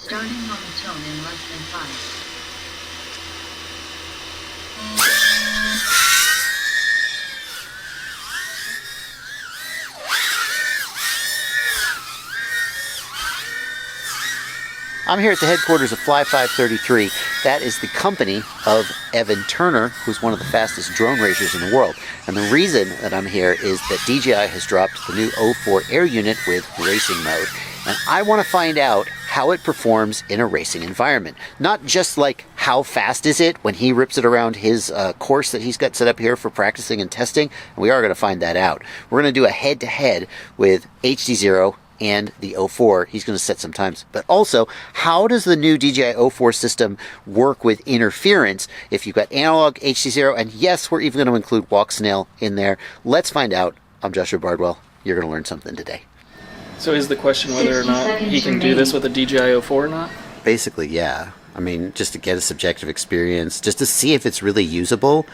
Starting on the tone in less than 5. I'm here at the headquarters of Fly 533. That is the company of Evan Turner, who's one of the fastest drone racers in the world. And the reason that I'm here is that DJI has dropped the new O4 air unit with racing mode. And I want to find out how it performs in a racing environment. Not just like how fast is it when he rips it around his course that he's got set up here for practicing and testing. And we are going to find that out. We're going to do a head-to-head with HDZero and the O4. He's going to set some times. But also, how does the new DJI O4 system work with interference if you've got analog HDZero? And yes, we're even going to include walk snail in there. Let's find out. I'm Joshua Bardwell. You're going to learn something today. So is the question whether or not he can do this with a DJI O4 or not? Basically, yeah. I mean, just to get a subjective experience, just to see if it's really usable,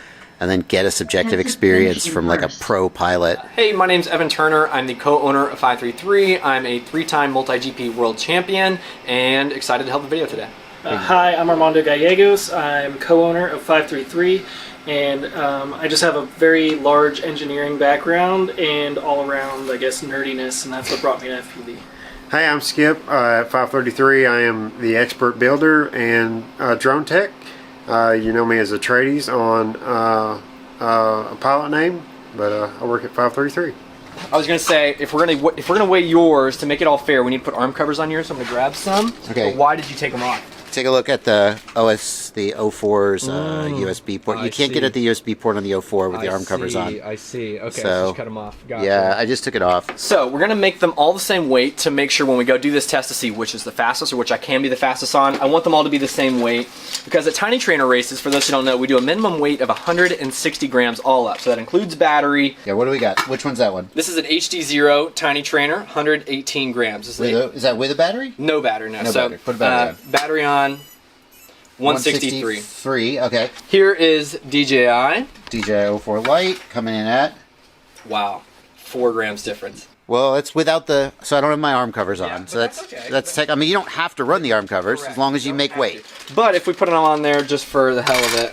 and then get a subjective experience from like a pro pilot. Hey, my name's Evan Turner. I'm the co-owner of 533. I'm a 3-time multi-GP world champion and excited to help the video today. Hi, I'm Armando Gallegos. I'm co-owner of 533, and I just have a very large engineering background and all around, I guess, nerdiness, and that's what brought me to FPV. Hey, I'm Skip at 533. I am the expert builder and drone tech. You know me as a tradies on a pilot name, but I work at 533. I was gonna say if we're gonna weigh yours to make it all fair, we need to put arm covers on yours. So I'm gonna grab some. Okay. But why did you take them off? Take a look at the O4's USB port. You can't get at the USB port on the O4 with the arm covers on. I see. Okay, So, just cut them off. Gotcha. Yeah, I just took it off. So we're gonna make them all the same weight to make sure when we go do this test to see which is the fastest or which I can be the fastest on. I want them all to be the same weight because at Tiny Trainer races, for those who don't know, we do a minimum weight of 160 grams all up. So that includes battery. Yeah, what do we got? Which one's that one? This is an HDZero Tiny Trainer, 118 grams. Is that with a battery? No battery, no. No So battery. Put a battery on. Battery on. 163. 163, okay. Here is DJI. DJI O4 Lite coming in at... Wow, 4 grams difference. Well, it's without the... So I don't have my arm covers on. Yeah, So but that's tech. I mean, you don't have to run the arm covers as long as you make weight. But if we put it on there just for the hell of it,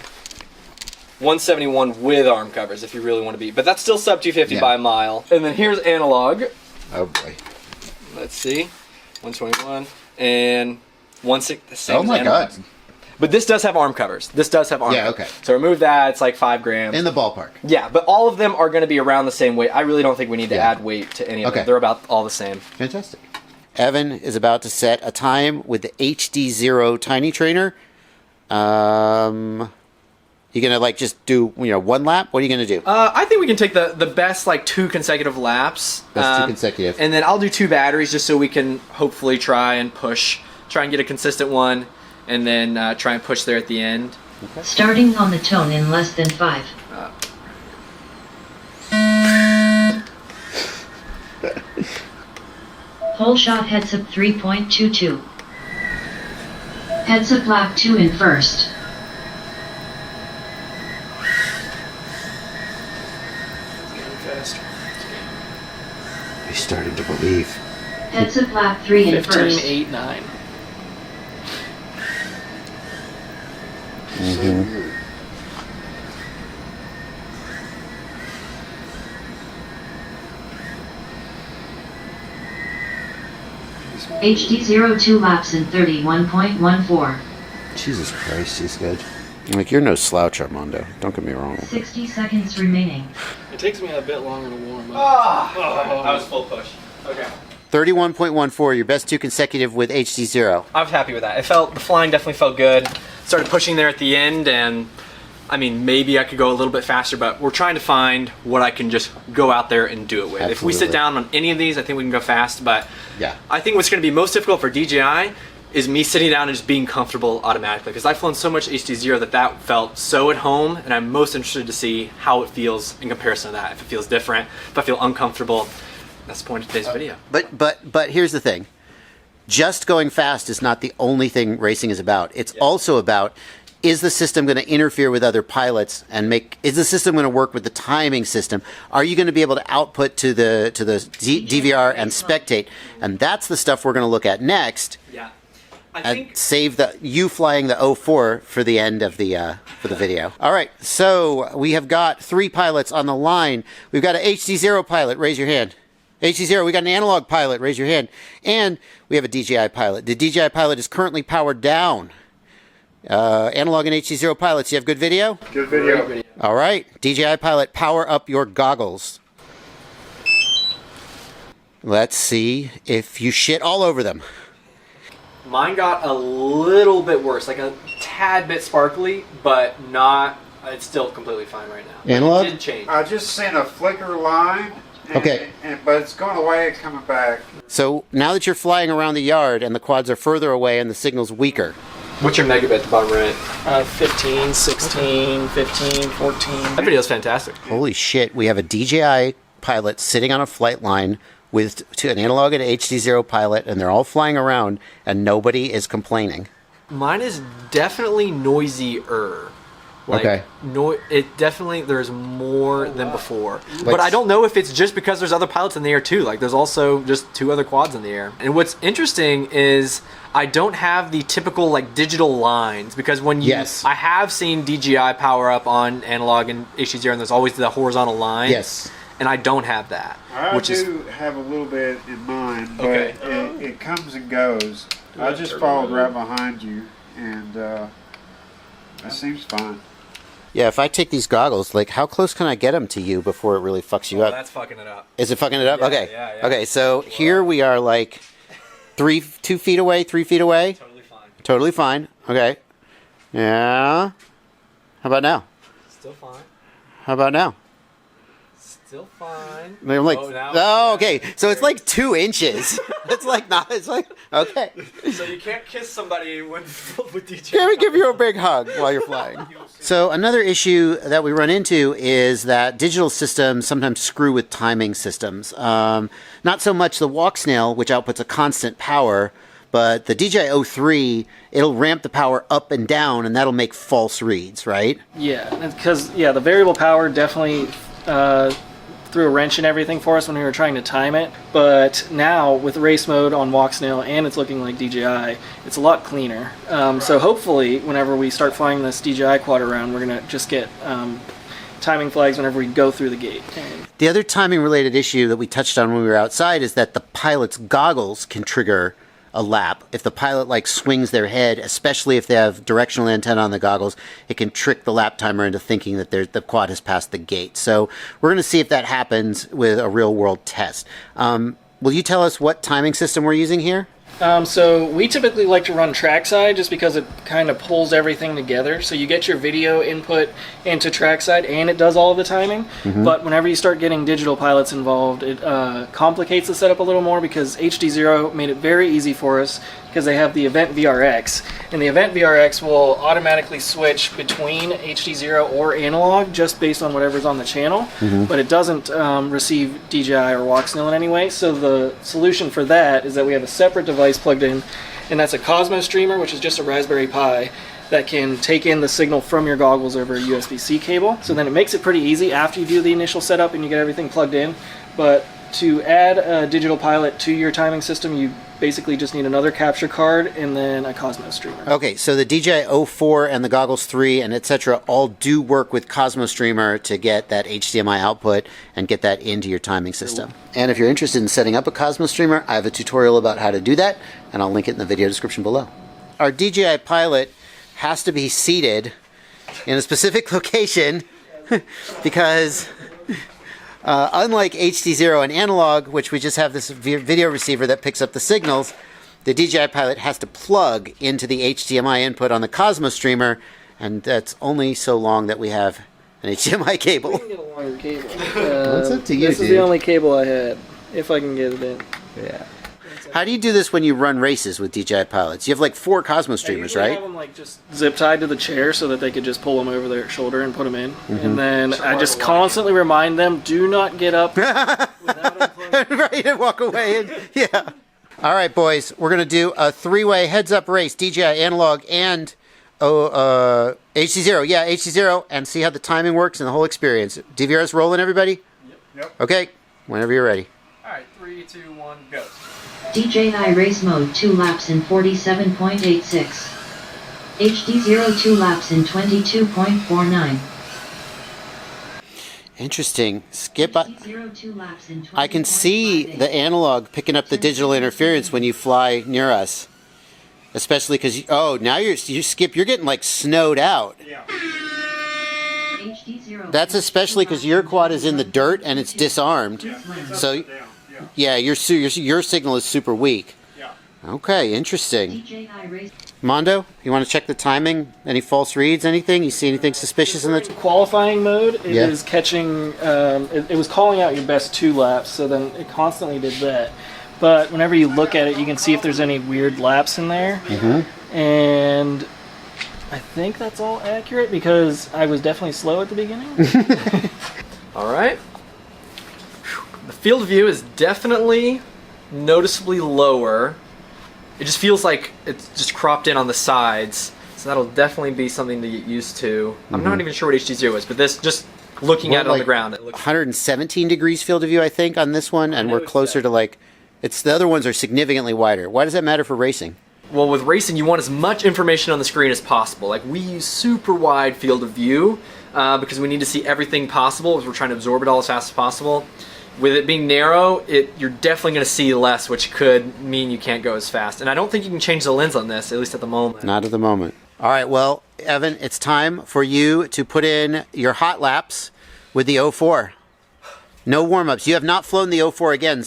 171 with arm covers if you really want to be. But that's still sub 250 by a mile. And then here's analog. Oh boy. Let's see. 121 and 160. Oh my god. But this does have arm covers. This does have arm covers. Okay. So remove that, it's like 5 grams. In the ballpark. Yeah, but all of them are going to be around the same weight. I really don't think we need to add weight to any of them. They're about all the same. Fantastic. Evan is about to set a time with the HDZero Tiny Trainer. You gonna like just do one lap? What are you gonna do? I think we can take the best like 2 consecutive laps. Best 2 consecutive. And then I'll do 2 batteries just so we can hopefully try and get a consistent one, and then try and push there at the end. Okay. Starting on the tone in less than 5. Whole shot heads up 3.22. Heads up lap 2 in first. He's starting to believe. Heads up lap 3 in 15, first. 8, 9. Mm-hmm. HDZero 2 laps in 31.14. Jesus Christ, he's good. Like, you're no slouch, Armando. Don't get me wrong. 60 seconds remaining. It takes me a bit longer to warm up. I was full push. Okay. 31.14, your best 2 consecutive with HDZero. I was happy with that. The flying definitely felt good. Started pushing there at the end, and I mean, maybe I could go a little bit faster, but we're trying to find what I can just go out there and do it with. Absolutely. If we sit down on any of these, I think we can go fast, but yeah, I think what's going to be most difficult for DJI is me sitting down and just being comfortable automatically, because I've flown so much HDZero that felt so at home, and I'm most interested to see how it feels in comparison to that. If it feels different, if I feel uncomfortable. That's the point of today's video. But here's the thing. Just going fast is not the only thing racing is about. It's also about, is the system going to interfere with other pilots and is the system going to work with the timing system? Are you going to be able to output to the DVR and spectate? And that's the stuff we're going to look at next. Yeah. and save you flying the O4 for the end of the video. All right, so we have got 3 pilots on the line. We've got an HDZero pilot. Raise your hand. HDZero. We got an analog pilot. Raise your hand. And we have a DJI pilot. The DJI pilot is currently powered down. Analog and HDZero pilots. You have good video? Good video. All right, DJI pilot, power up your goggles. Let's see if you shit all over them. Mine got a little bit worse, like a tad bit sparkly, but not. It's still completely fine right now. Analog? It did change. I just seen a flicker line. Okay. But it's going away and coming back. So now that you're flying around the yard and the quads are further away and the signal's weaker. What's your megabit at the bottom right? 15, 16, 15, 14. That video's fantastic. Holy shit, we have a DJI pilot sitting on a flight line with an analog and HDZero pilot, and they're all flying around and nobody is complaining. Mine is definitely noisier. Okay. It definitely, there's more than before. But I don't know if it's just because there's other pilots in the air too. Like there's also just 2 other quads in the air. And what's interesting is I don't have the typical like digital lines, because when you, I have seen DJI power up on analog and HDZero, and there's always the horizontal line. Yes. And I don't have that. I do have a little bit in mind, but it comes and goes. I just followed right behind you, and it seems fine. Yeah, if I take these goggles, like, how close can I get them to you before it really fucks you up? That's fucking it up. Is it fucking it up? Yeah, okay. yeah. Okay, so here we are, like, 2 feet away, 3 feet away. Totally fine. Totally fine. Okay. Yeah. How about now? Still fine. How about now? Still fine. I'm like, okay. So it's like 2 inches. It's like not. It's like okay. So you can't kiss somebody with DJI. Let me give you a big hug while you're flying. So another issue that we run into is that digital systems sometimes screw with timing systems. Not so much the walk snail, which outputs a constant power, but the DJI O3, it'll ramp the power up and down, and that'll make false reads, right? Yeah, because the variable power definitely threw a wrench in everything for us when we were trying to time it. But now with race mode on walk snail, and it's looking like DJI, it's a lot cleaner. So hopefully, whenever we start flying this DJI quad around, we're gonna just get timing flags whenever we go through the gate. The other timing related issue that we touched on when we were outside is that the pilot's goggles can trigger a lap. If the pilot like swings their head, especially if they have directional antenna on the goggles, it can trick the lap timer into thinking that the quad has passed the gate. So we're going to see if that happens with a real world test. Will you tell us what timing system we're using here? So we typically like to run trackside just because it kind of pulls everything together. So you get your video input into trackside and it does all of the timing. But whenever you start getting digital pilots involved, it complicates the setup a little more, because HDZero made it very easy for us because they have the event VRX. And the event VRX will automatically switch between HDZero or analog just based on whatever's on the channel. But it doesn't receive DJI or Walksnail in any way. So the solution for that is that we have a separate device plugged in, and that's a Cosmos streamer, which is just a Raspberry Pi that can take in the signal from your goggles over a USB-C cable. So then it makes it pretty easy after you do the initial setup and you get everything plugged in. But to add a digital pilot to your timing system, you basically just need another capture card and then a Cosmos streamer. Okay, so the DJI O4 and the Goggles 3 and etc. all do work with Cosmos streamer to get that HDMI output and get that into your timing system. And if you're interested in setting up a Cosmos streamer, I have a tutorial about how to do that, and I'll link it in the video description below. Our DJI pilot has to be seated in a specific location because unlike HDZero and analog, which we just have this video receiver that picks up the signals, the DJI pilot has to plug into the HDMI input on the Cosmos streamer, and that's only so long that we have an HDMI cable. We can get a longer cable. It's up to you, This is the only cable I had, if I can get it in. Yeah. How do you do this when you run races with DJI pilots? You have like 4 Cosmos streamers, right? I have them like just zip tied to the chair so that they could just pull them over their shoulder and put them in. And then I just constantly remind them, do not get up without unplugging. Right, and walk away. And, yeah. All right, boys, we're going to do a 3-way heads-up race, DJI Analog and HDZero. Yeah, HDZero, and see how the timing works and the whole experience. DVR's rolling, everybody? Yep. Okay, whenever you're ready. All right, 3, 2, 1, go. DJI Race Mode 2 laps in 47.86. HDZero 2 laps in 22.49. Interesting. Skip, HDZero 2 laps in I can see 20.58. the analog picking up the digital interference when you fly near us. Especially because, oh, now you Skip, you're getting like snowed out. HDZero That's especially because your quad is in the dirt and it's disarmed. So, yeah, your signal is super weak. Okay, interesting. DJI Race Mondo, you want to check the timing? Any false reads? Anything? You see anything suspicious in the? Qualifying mode, it Yeah. is catching, it was calling out your best 2 laps, so then it constantly did that. But whenever you look at it, you can see if there's any weird laps in there. And I think that's all accurate because I was definitely slow at the beginning. All right. The field of view is definitely noticeably lower. It just feels like it's just cropped in on the sides. So that'll definitely be something to get used to. I'm not even sure what HDZero is, but this, just looking at it on the ground, it looks 117 degrees field of view, I think, on this one, and we're closer to like. It's the other ones are significantly wider. Why does that matter for racing? Well, with racing, you want as much information on the screen as possible. Like, we use super wide field of view because we need to see everything possible as we're trying to absorb it all as fast as possible. With it being narrow, you're definitely going to see less, which could mean you can't go as fast. And I don't think you can change the lens on this, at least at the moment. Not at the moment. All right, well, Evan, it's time for you to put in your hot laps with the O4. No warm-ups. You have not flown the O4 again.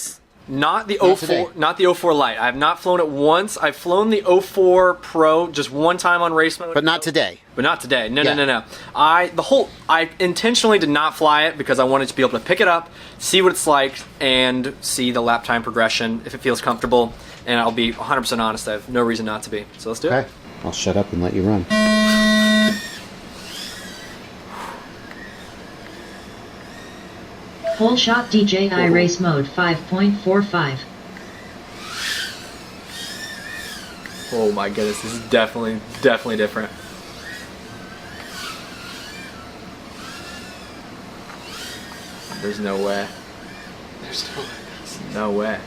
Not the Not today. O4, not the O4 Lite. I have not flown it once. I've flown the O4 Pro just one time on race mode. But not today. But not today. No, Yeah. no. I intentionally did not fly it because I wanted to be able to pick it up, see what it's like, and see the lap time progression if it feels comfortable. And I'll be 100% honest, I have no reason not to be. So let's do it. Okay. I'll shut up and let you run. Full shot DJI Race Mode 5.45. Oh my goodness, this is definitely different. There's no way. There's no way.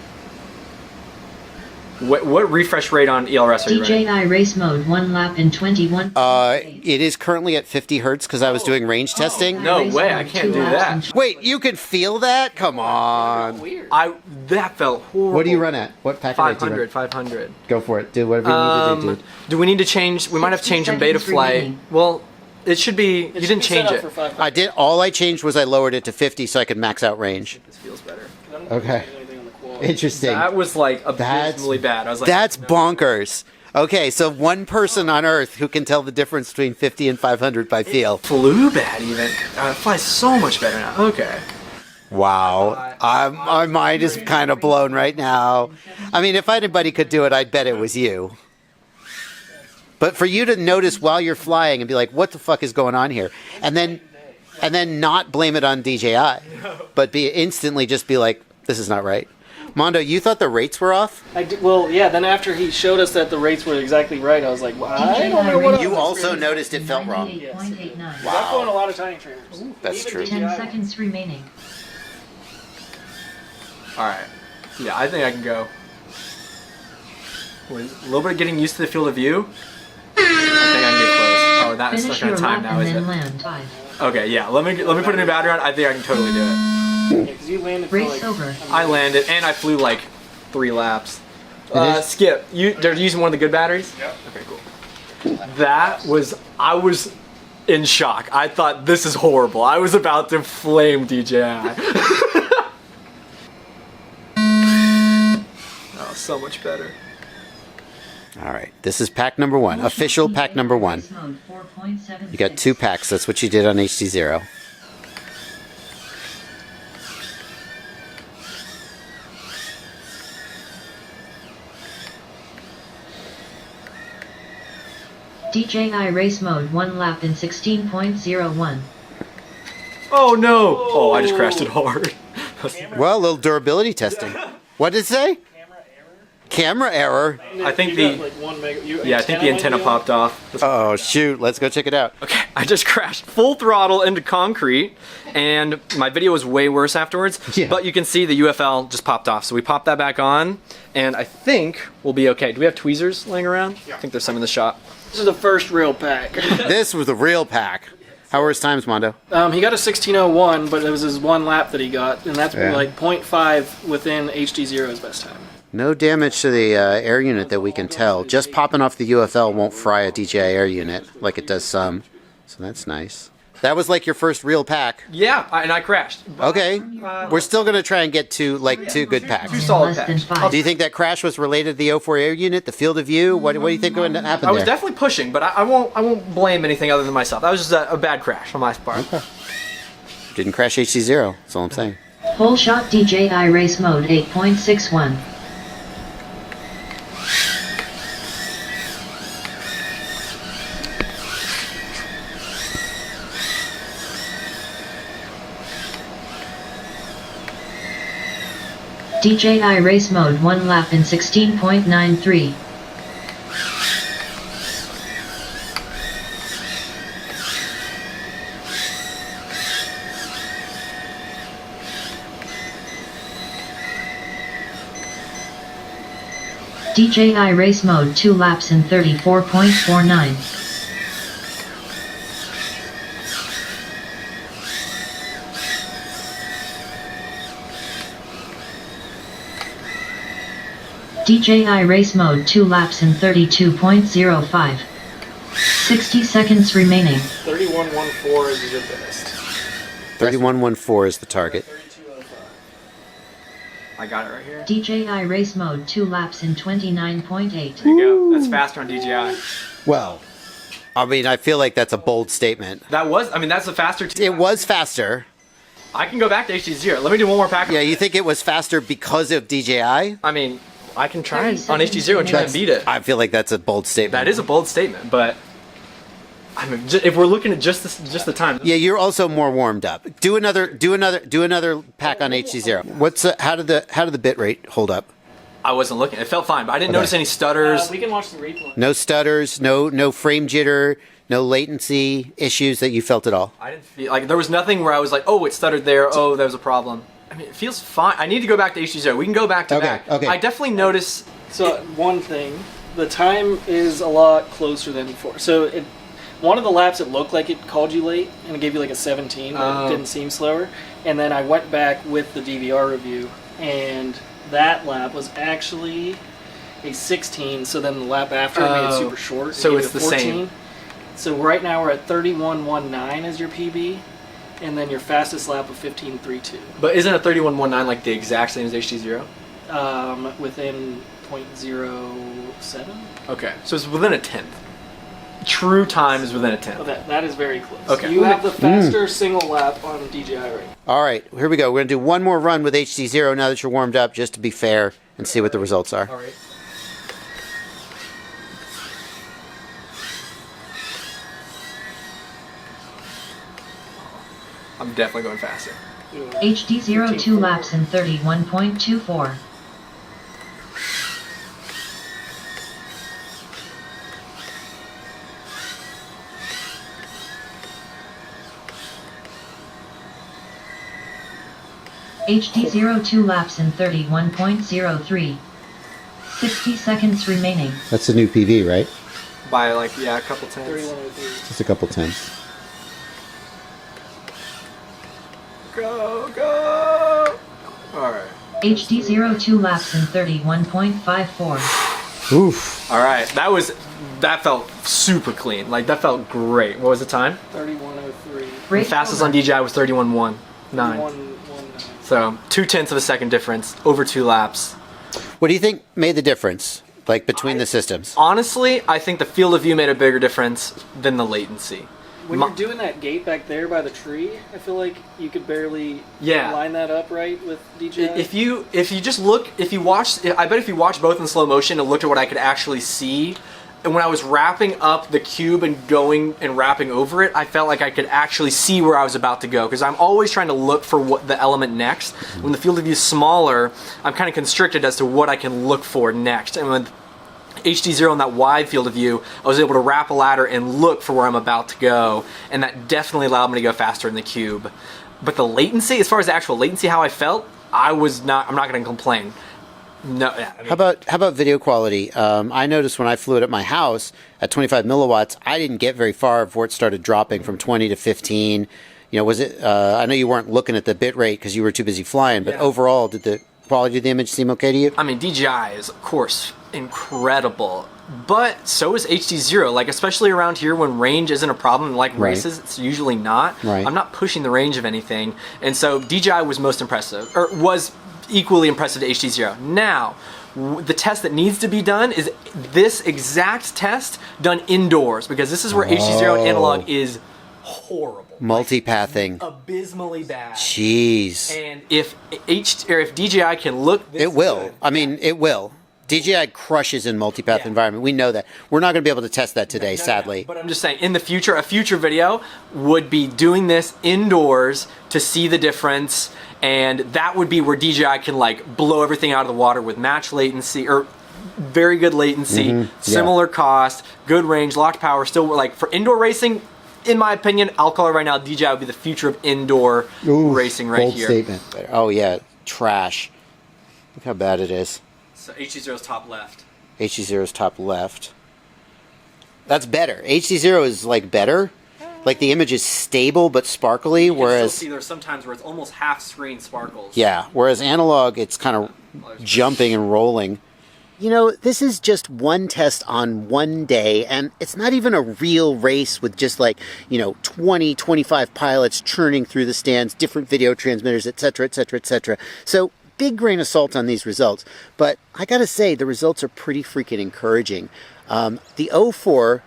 What refresh rate on ELRS are you running? DJI Race Mode 1 lap in 21. It is currently at 50 hertz because I was doing range testing. No way, I can't do that. Wait, you can feel that? Come on. That felt horrible. What do you run at? What packet rate do you run? 500. Go for it. Do whatever you need to do. Do we need to change? We might have to change in beta 60 flight. remaining. Well, it should be. You didn't change it. I did. All I changed was I lowered it to 50 so I could max out range. This feels better. Okay. Interesting. That was like abysmally bad. I was like, That's bonkers. Okay, so one person on Earth who can tell the difference between 50 and 500 by feel. flew bad even. It flies so much better now. Okay. Wow. My mind is kind of blown right now. I mean, if anybody could do it, I'd bet it was you. But for you to notice while you're flying and be like, what the fuck is going on here? And then not blame it on DJI, but instantly just be like, this is not right. Mondo, you thought the rates were off? Well, yeah, then after he showed us that the rates were exactly right, I was like, well, I don't know what You else. also noticed it felt wrong. 98.89. I've flown a lot of tiny trainers. That's true. 10 seconds remaining. Alright. Yeah, I think I can go. With a little bit of getting used to the field of view. I think I can get close. Oh, that's not Finish going your to time lap now, and is then it? land 5. Okay, yeah. Let me put a new battery on. I think I can totally do it. Yeah, 'cause you landed for Race like, over. I landed and I flew like 3 laps. is? Skip, they're using one of the good batteries? Yep. Okay, cool. I was in shock. I thought, this is horrible. I was about to flame DJI. Oh, so much better. All right, this is pack number 1, official pack number 1. Race Mode 4.76. You got 2 packs. That's what you did on HDZero. DJI Race Mode 1 lap in 16.01. Oh no! Oh, I just crashed it hard. Well, a little durability testing. What did it say? Camera error. I think You got, the like, 1 meg. yeah, I think the antenna popped off. Oh shoot, let's go check it out. Okay, I just crashed full throttle into concrete, and my video was way worse afterwards. Yeah. But you can see the UFL just popped off, so we popped that back on, and I think we'll be okay. Do we have tweezers laying around? Yeah. I think there's some in the shop. This is the first real pack. This was the real pack. How were his times, Mondo? He got a 16:01, but it was his 1 lap that he got, and that's Yeah. like 0.5 within HDZero's best time. No damage to the air unit that we can tell. Just popping off the UFL won't fry a DJI air unit like it does some. So that's nice. That was like your first real pack. Yeah, and I crashed. Okay. We're still going to try and get to like 2 good packs. Two solid Less than packs. 5. Do you think that crash was related to the O4 air unit, the field of view? What do you think going to happen I was there? definitely pushing, but I won't blame anything other than myself. That was just a bad crash on my part. Didn't crash HDZero. That's all I'm saying. Whole shot DJI race mode 8.61. DJI race mode 1 lap in 16.93. DJI race mode 2 laps in 34.49. DJI race mode 2 laps in 32.05. 60 seconds remaining. 31.14 is your best. 3114 is the target. 32.05. I got it right here. DJI race mode 2 laps in 29.8. There you go. That's faster on DJI. Well, I mean, I feel like that's a bold statement. That's a faster. It was faster. I can go back to HDZero. Let me do one more pack. Yeah, you think it was faster because of DJI? I mean, I can try 30 on seconds HDZero and try and remaining. beat it. I feel like that's a bold statement. That is a bold statement, but I mean, if we're looking at just the time. Yeah, you're also more warmed up. Do another pack on HDZero. How did the bit rate hold up? I wasn't looking. It felt fine, but I didn't notice any stutters. We can watch the replay. No stutters, no frame jitter, no latency issues that you felt at all. I didn't feel like there was nothing where I was like, oh, it stuttered there. Oh, there was a problem. I mean, it feels fine. I need to go back to HDZero. We can go back to back. Okay. I definitely notice. So one thing, the time is a lot closer than before. So one of the laps it looked like it called you late and it gave you like a 17, but it didn't seem slower. And then I went back with the DVR review, and that lap was actually a 16. So then the lap after it made it super short. So It gave it's it the 14. same. So right now we're at 31.19 as your PB, and then your fastest lap of 15.32. But isn't a 31.19 like the exact same as HDZero? Within 0.07. Okay, so it's within a tenth. True time is within a tenth. Oh, that is very close. Okay. You have the faster single lap on DJI right now. All right, here we go. We're going to do one more run with HDZero now that you're warmed up, just to be fair and see what the results are. All right. I'm definitely going faster. HDZero 2 laps in 31.24. HDZero 2 laps in 31.03. 60 seconds remaining. That's a new PV, right? By like, yeah, a couple tenths. 31.03. Just a couple tenths. Go! Alright. HDZero 2 laps in 31.54. Oof. Alright, that felt super clean. Like, that felt great. What was the time? 31.03. The Race fastest over. on DJI was 31.19. 31.19. So, 0.2 of a second difference over 2 laps. What do you think made the difference, like between the systems? Honestly, I think the field of view made a bigger difference than the latency. When you're doing that gate back there by the tree, I feel like you could barely line that up right with DJI. If you just look, I bet if you watch both in slow motion and looked at what I could actually see, And when I was wrapping up the cube and going and wrapping over it, I felt like I could actually see where I was about to go, because I'm always trying to look for what the element next. When the field of view is smaller, I'm kind of constricted as to what I can look for next. And with HDZero and that wide field of view, I was able to wrap a ladder and look for where I'm about to go, and that definitely allowed me to go faster in the cube. But the latency, as far as the actual latency, how I felt, I'm not going to complain. No. Yeah, I mean, how about video quality? I noticed when I flew it at my house at 25 milliwatts, I didn't get very far before it started dropping from 20 to 15. You know, was it? I know you weren't looking at the bit rate because you were too busy flying, but overall, did the quality of the image seem okay to you? I mean, DJI is, of course, incredible, but so is HDZero. Like, especially around here when range isn't a problem, like races, it's usually not. Right. I'm not pushing the range of anything, and so DJI was most impressive, or was equally impressive to HDZero. Now, the test that needs to be done is this exact test done indoors, because this is where HDZero and analog is horrible. Multipathing. Like, abysmally bad. Jeez. And if DJI can look this It will. good, I mean, it will. DJI crushes in multipath environment. We know that. We're not going to be able to test that today, sadly. But I'm just saying, in the future, a future video would be doing this indoors to see the difference, and that would be where DJI can like blow everything out of the water with match latency, or very good latency, similar cost, good range, locked power. Still, like for indoor racing, in my opinion, I'll call it right now, DJI would be the future of indoor racing right bold here. Statement. Oh yeah, trash. Look how bad it is. So HDZero's top left. HDZero's top left. That's better. HDZero is like better. Like the image is stable but sparkly, You can whereas still see there's sometimes where it's almost half screen sparkles. yeah, whereas analog it's kind of jumping and rolling. You know, this is just one test on one day, and it's not even a real race with just like, 20, 25 pilots churning through the stands, different video transmitters, etc., etc., etc. So big grain of salt on these results, but I gotta say the results are pretty freaking encouraging. The O4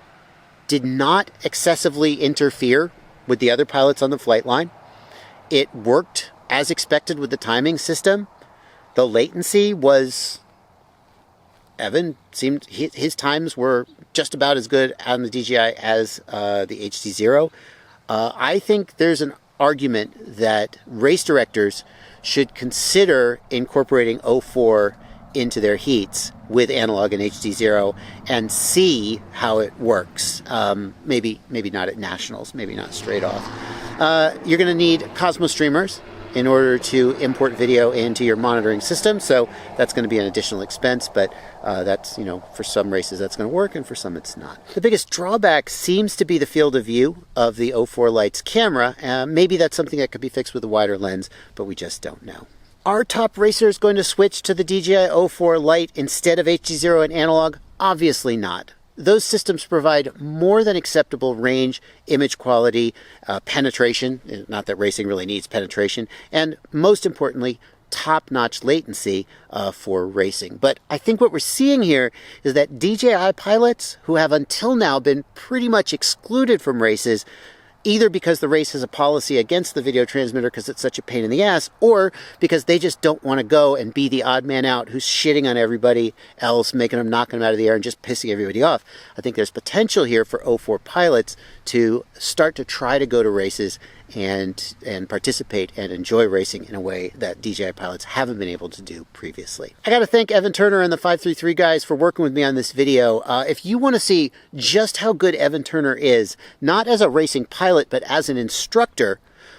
did not excessively interfere with the other pilots on the flight line. It worked as expected with the timing system. The latency was, Evan seemed, his times were just about as good on the DJI as the HDZero. I think there's an argument that race directors should consider incorporating O4 into their heats with analog and HDZero and see how it works. Maybe not at nationals, maybe not straight off. You're going to need Cosmos streamers in order to import video into your monitoring system, so that's going to be an additional expense, but that's, for some races that's going to work, and for some it's not. The biggest drawback seems to be the field of view of the O4 Lite's camera. Maybe that's something that could be fixed with a wider lens, but we just don't know. Are top racers going to switch to the DJI O4 Lite instead of HDZero and analog? Obviously not. Those systems provide more than acceptable range, image quality, penetration, not that racing really needs penetration, and most importantly, top-notch latency for racing. But I think what we're seeing here is that DJI pilots who have until now been pretty much excluded from races, either because the race has a policy against the video transmitter because it's such a pain in the ass, or because they just don't want to go and be the odd man out who's shitting on everybody else, knocking them out of the air and just pissing everybody off. I think there's potential here for O4 pilots to start to try to go to races and participate and enjoy racing in a way that DJI pilots haven't been able to do previously. I got to thank Evan Turner and the 533 guys for working with me on this video. If you want to see just how good Evan Turner is, not as a racing pilot, but as an instructor,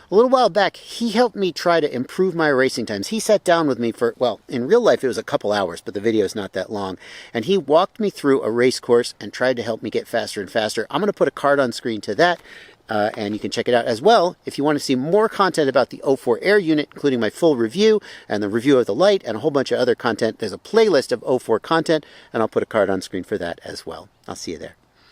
a little while back, he helped me try to improve my racing times. He sat down with me for, well, in real life it was a couple hours, but the video is not that long. And he walked me through a race course and tried to help me get faster and faster. I'm going to put a card on screen to that. And you can check it out as well if you want to see more content about the O4 Air unit, including my full review and the review of the Lite and a whole bunch of other content. There's a playlist of O4 content, and I'll put a card on screen for that as well. I'll see you there.